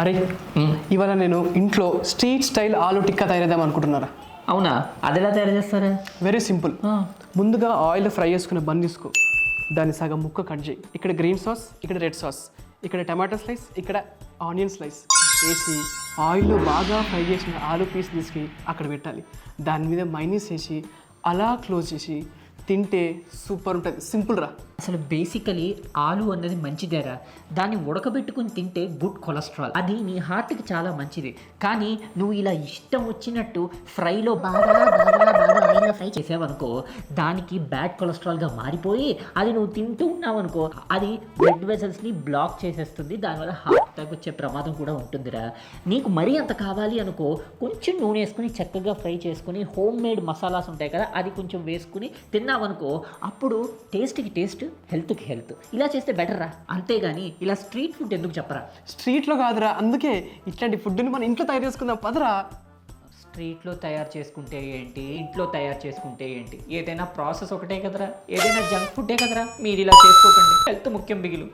అరే ఇవాళ నేను ఇంట్లో స్ట్రీట్ స్టైల్ ఆలు టిక్కా తయారేద్దాం అనుకుంటున్నారా? అవునా, అది ఎలా తయారు చేస్తారా? Very simple. ముందుగా ఆయిల్ ఫ్రై చేసుకున్న బన్ తీసుకో, దాన్ని సగం ముక్క కట్ చేయి. ఇక్కడ గ్రీన్ సాస్, ఇక్కడ రెడ్ సాస్, ఇక్కడ టమాటో స్లైస్, ఇక్కడ ఆనియన్ స్లైస్ వేసి ఆయిల్లో బాగా ఫ్రై చేసిన ఆలు పీస్ తీసుకుని అక్కడ పెట్టాలి. దాని మీద మైనీస్ వేసి అలా క్లోజ్ చేసి తింటే సూపర్ ఉంటుంది. సింపుల్ రా. అసలు బేసికలీ ఆలు అన్నది మంచిదేరా. దాన్ని ఉడకబెట్టుకుని తింటే గుడ్ కొలెస్ట్రాల్, అది నీ హార్ట్కి చాలా మంచిది. కానీ నువ్వు ఇలా ఇష్టం వచ్చినట్టు ఫ్రైలో బాగా ఆయిల్లో ఫ్రై చేసావనుకో, దానికి బ్యాడ్ కొలెస్ట్రాల్గా మారిపోయి అది నువ్వు తింటూ ఉన్నావు అనుకో, అది బ్లడ్ వెసల్స్ని బ్లాక్ చేసేస్తుంది. దానివల్ల హార్ట్ అటాక్ వచ్చే ప్రమాదం కూడా ఉంటుందిరా. నీకు మరీ అంత కావాలి అనుకో, కొంచెం నూనె వేసుకుని చక్కగా ఫ్రై చేసుకుని హోమ్ మేడ్ మసాలాస్ ఉంటాయి కదా, అది కొంచెం వేసుకుని తిన్నావనుకో, అప్పుడు టేస్ట్కి టేస్ట్, హెల్త్కి హెల్త్. ఇలా చేస్తే బెటర్ రా. అంతేగాని ఇలా స్ట్రీట్ ఫుడ్ ఎందుకు చెప్పరా? స్ట్రీట్లో కాదురా, అందుకే ఇట్లాంటి ఫుడ్ని మనం ఇంట్లో తయారు చేసుకుందాం పదరా. స్ట్రీట్లో తయారు చేసుకుంటే ఏంటి, ఇంట్లో తయారు చేసుకుంటే ఏంటి, ఏదైనా ప్రాసెస్ ఒకటే కదరా, ఏదైనా జంక్ ఫుడ్డే కదరా. మీరు ఇలా చేసుకోకండి, హెల్త్ ముఖ్యం బిగిలు.